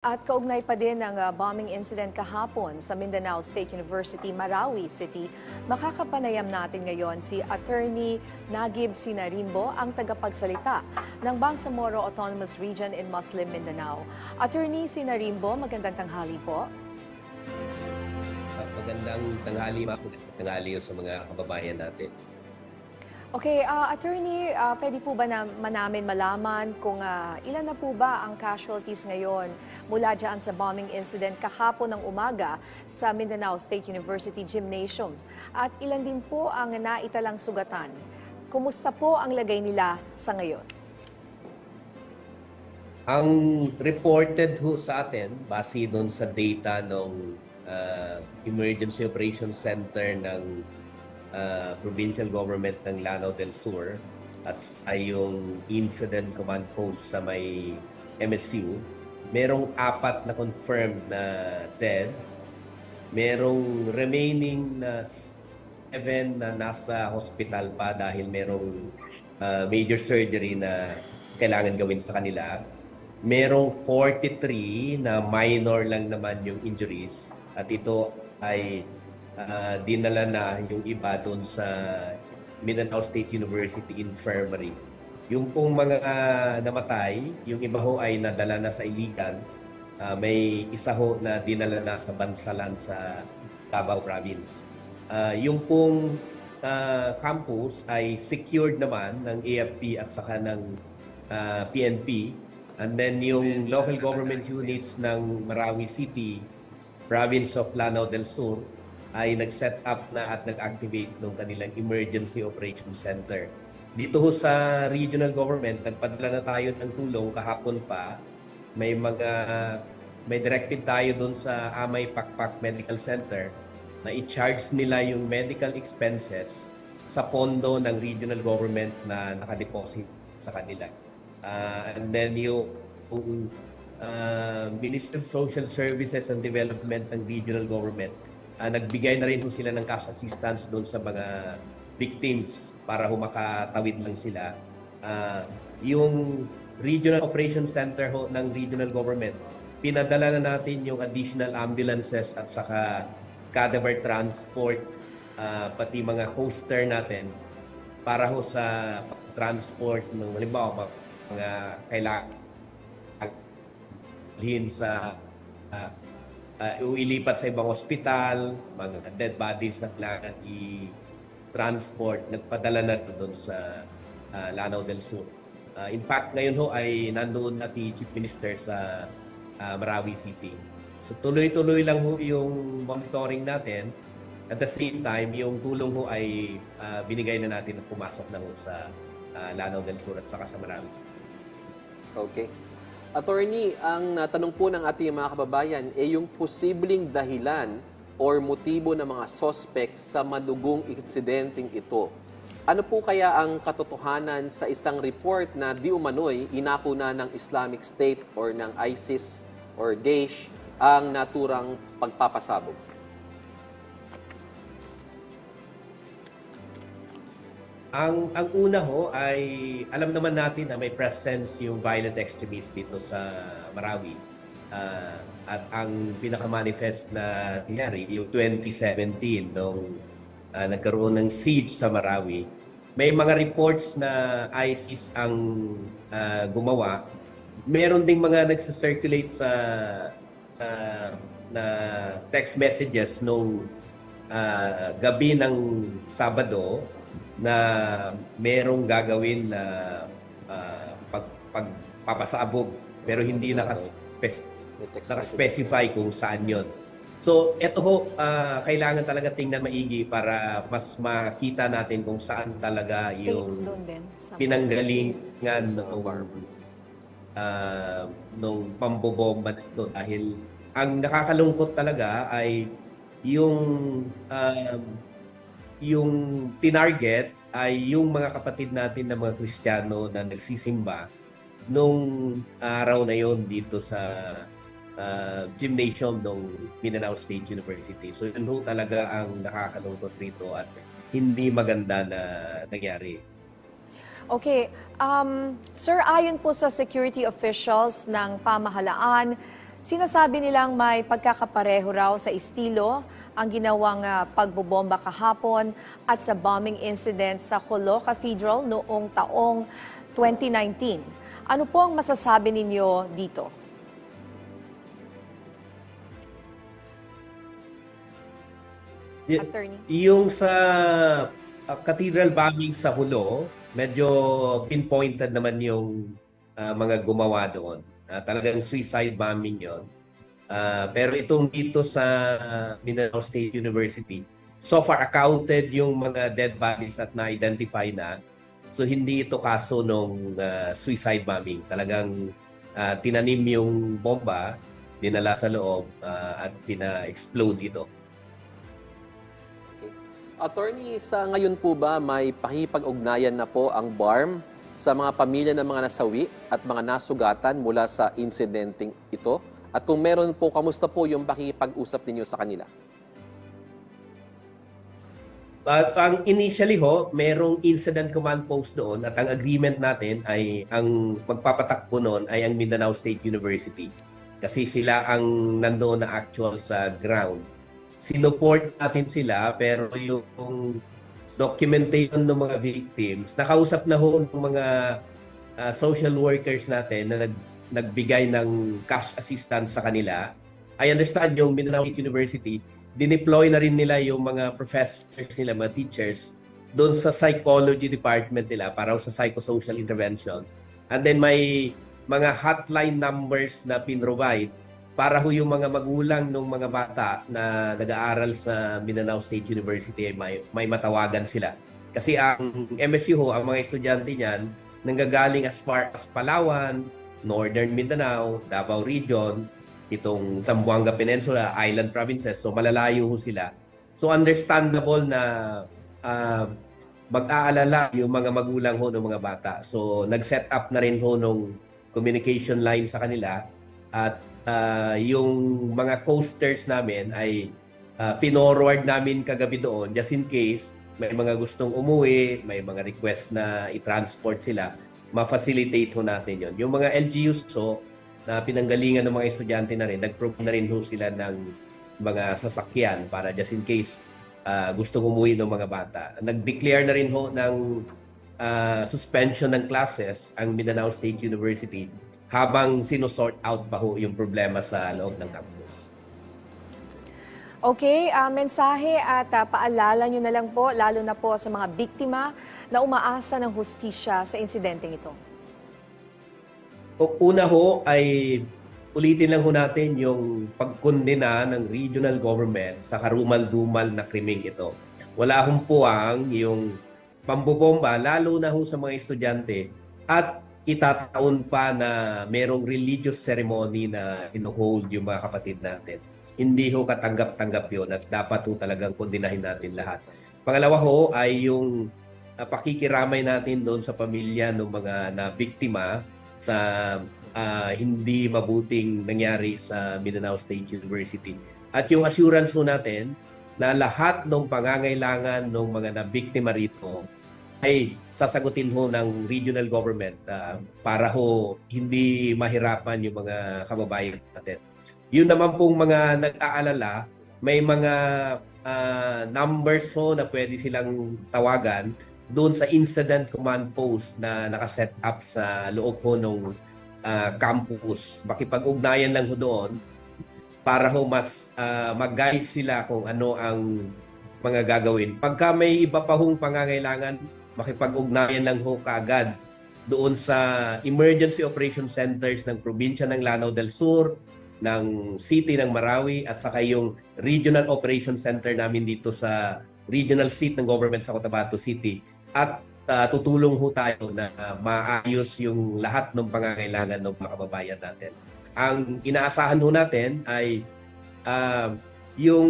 At kaugnay pa din ng bombing incident kahapon sa Mindanao State University, Marawi City, makakapanayam natin ngayon si Attorney Nagib Sinarimbo, ang tagapagsalita ng Bangsamoro Autonomous Region in Muslim Mindanao. Attorney Sinarimbo, magandang tanghali po. Magandang tanghali sa mga kababayan natin. Okay, Attorney, pwede po ba namin malaman kung ilan na po ba ang casualties ngayon mula dyan sa bombing incident kahapon ng umaga sa Mindanao State University Gymnasium? At ilan din po ang naitalang sugatan? Kumusta po ang lagay nila sa ngayon? Ang reported sa atin, base doon sa data ng Emergency Operations Center ng provincial government ng Lanao del Sur at yung Incident Command Post sa may MSU, merong 4 na confirmed na dead, merong remaining na 7 na nasa hospital pa dahil merong major surgery na kailangan gawin sa kanila. Merong 43 na minor lang naman yung injuries at ito ay dinala na yung iba doon sa Mindanao State University Infirmary. Yung pong mga namatay, yung iba ho ay nadala na sa Iligan. May isa ho na dinala na sa Bansalan sa Davao Province. Yung pong campus ay secured naman ng AFP at saka ng PNP. And then yung local government units ng Marawi City, Province of Lanao del Sur, ay nag-set up na at nag-activate ng kanilang Emergency Operations Center. Dito ho sa regional government, nagpadala na tayo ng tulong kahapon pa. May directive tayo doon sa Amay Pakpak Medical Center na i-charge nila yung medical expenses sa pondo ng regional government na nakadeposit sa kanila. And then yung Ministry of Social Services and Development ng regional government, nagbigay na rin sila ng cash assistance doon sa mga victims para makatawid lang sila. Yung Regional Operations Center ng regional government, pinadala na natin yung additional ambulances at saka cadaver transport, pati mga coaster natin para sa transport ng halimbawa mga kailangan sa ilipat sa ibang ospital, mga dead bodies na kailangan i-transport, nagpadala na doon sa Lanao del Sur. In fact, ngayon ho ay nandoon na si Chief Minister sa Marawi City. So tuloy-tuloy lang ho yung monitoring natin. At the same time, yung tulong ho ay binigay na natin at pumasok na ho sa Lanao del Sur at saka sa Marawi City. Okay. Attorney, ang tanong po ng ating mga kababayan ay yung posibleng dahilan or motibo ng mga suspect sa madugong insidenteng ito. Ano po kaya ang katotohanan sa isang report na di umano'y inako na ng Islamic State or ng ISIS or Daesh ang naturang pagpapasabog? Ang una ho ay alam naman natin na may presence yung violent extremists dito sa Marawi. At ang pinaka-manifest na nangyari yung 2017 nung nagkaroon ng siege sa Marawi. May mga reports na ISIS ang gumawa. Meron ding mga nagsa-circulate sa na text messages nung gabi ng Sabado na merong gagawin na pagpapasabog pero hindi naka-specify kung saan yon. So ito ho, kailangan talaga tingnan maigi para mas makita natin kung saan talaga yung pinanggalingan nung pambobomba nito dahil ang nakakalungkot talaga ay yung tinarget ay yung mga kapatid natin na mga Kristiyano na nagsisimba nung araw na yon dito sa gymnasium ng Mindanao State University. So yun ho talaga ang nakakalungkot rito at hindi maganda na nangyari. Okay. Sir, ayon po sa security officials ng pamahalaan, Sinasabi nilang may pagkakapareho raw sa estilo ang ginawang pagbobomba kahapon at sa bombing incident sa Jolo Cathedral noong taong 2019. Ano po ang masasabi ninyo dito? Attorney. Yung sa cathedral bombing sa Hulo, medyo pinpointed naman yung mga gumawa doon. Talagang suicide bombing yon. Pero itong dito sa Mindanao State University, so far accounted yung mga dead bodies at na-identify na. So hindi ito kaso nung suicide bombing. Talagang tinanim yung bomba, dinala sa loob at pina-explode ito. Attorney, sa ngayon po ba may pakikipag-ugnayan na po ang BARM sa mga pamilya ng mga nasawi at mga nasugatan mula sa insidenteng ito? At kung meron po, kamusta po yung pakikipag-usap ninyo sa kanila? Ang initially merong incident command post doon at ang agreement natin ay ang magpapatakbo noon ay ang Mindanao State University. Kasi sila ang nandoon na actual sa ground. Sinuport natin sila pero yung documentation ng mga victims, nakausap na ng mga social workers natin na nagbigay ng cash assistance sa kanila. I understand yung Mindanao State University, dineploy na rin nila yung mga professors nila, mga teachers, doon sa psychology department nila para sa psychosocial intervention. And then may mga hotline numbers na pinrovide para yung mga magulang ng mga bata na nag-aaral sa Mindanao State University ay may matawagan sila. Kasi ang MSU ang mga estudyante niyan nanggagaling as far as Palawan, Northern Mindanao, Davao Region, itong Zamboanga Peninsula, Island Provinces, so malalayo sila. So understandable na mag-aalala yung mga magulang ng mga bata. So nag-set up na rin nung communication line sa kanila at yung mga coasters namin ay pinorward namin kagabi doon just in case may mga gustong umuwi, may mga request na i-transport sila, ma-facilitate natin yon. Yung mga LGUs na pinanggalingan ng mga estudyante na rin, nag-provide na rin sila ng mga sasakyan para just in case gustong umuwi ng mga bata. Nag-declare na rin ng suspension ng classes ang Mindanao State University habang sinusort out pa yung problema sa loob ng campus. Okay, mensahe at paalala nyo na lang po, lalo na po sa mga biktima na umaasa ng hustisya sa insidenteng ito. Una ay ulitin lang natin yung pagkondena ng regional government sa karumal-dumal na krimeng ito. Wala puwang yung pambobomba, lalo na sa mga estudyante at itataon pa na merong religious ceremony na ino-hold yung mga kapatid natin. Hindi katanggap-tanggap yun at dapat talagang kondinahin natin lahat. Pangalawa ay yung pakikiramay natin doon sa pamilya ng mga nabiktima sa hindi mabuting nangyari sa Mindanao State University. At yung assurance natin na lahat ng pangangailangan ng mga nabiktima rito ay sasagutin ng regional government para hindi mahirapan yung mga kababayan natin. Yun naman pong mga nag-aalala, may mga numbers na pwede silang tawagan doon sa incident command post na nakaset up sa loob ng campus. Makipag-ugnayan lang doon para mas mag-guide sila kung ano ang mga gagawin. Pagka may iba pa pangangailangan, makipag-ugnayan lang kaagad doon sa Emergency Operation Centers ng probinsya ng Lanao del Sur, ng City ng Marawi, at saka yung Regional Operation Center namin dito sa regional seat ng government sa Cotabato City. At tutulong tayo na maayos yung lahat ng pangangailangan ng mga kababayan natin. Ang inaasahan natin ay yung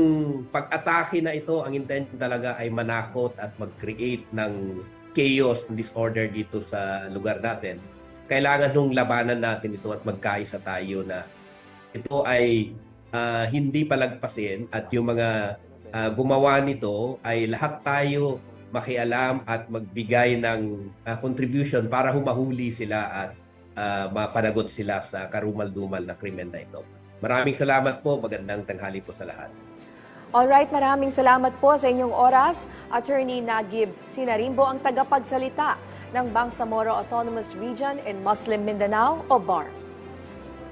pag-atake na ito, ang intention talaga ay manakot at mag-create ng chaos and disorder dito sa lugar natin. Kailangan labanan natin ito at magkaisa tayo na ito ay hindi palagpasin at yung mga gumawa nito ay lahat tayo makialam at magbigay ng contribution para humahuli sila at mapanagot sila sa karumal-dumal na krimen na ito. Maraming salamat po. Magandang tanghali po sa lahat. Alright, maraming salamat po sa inyong oras. Attorney Nagib Sinarimbo, ang tagapagsalita ng Bangsamoro Autonomous Region in Muslim Mindanao o BAR.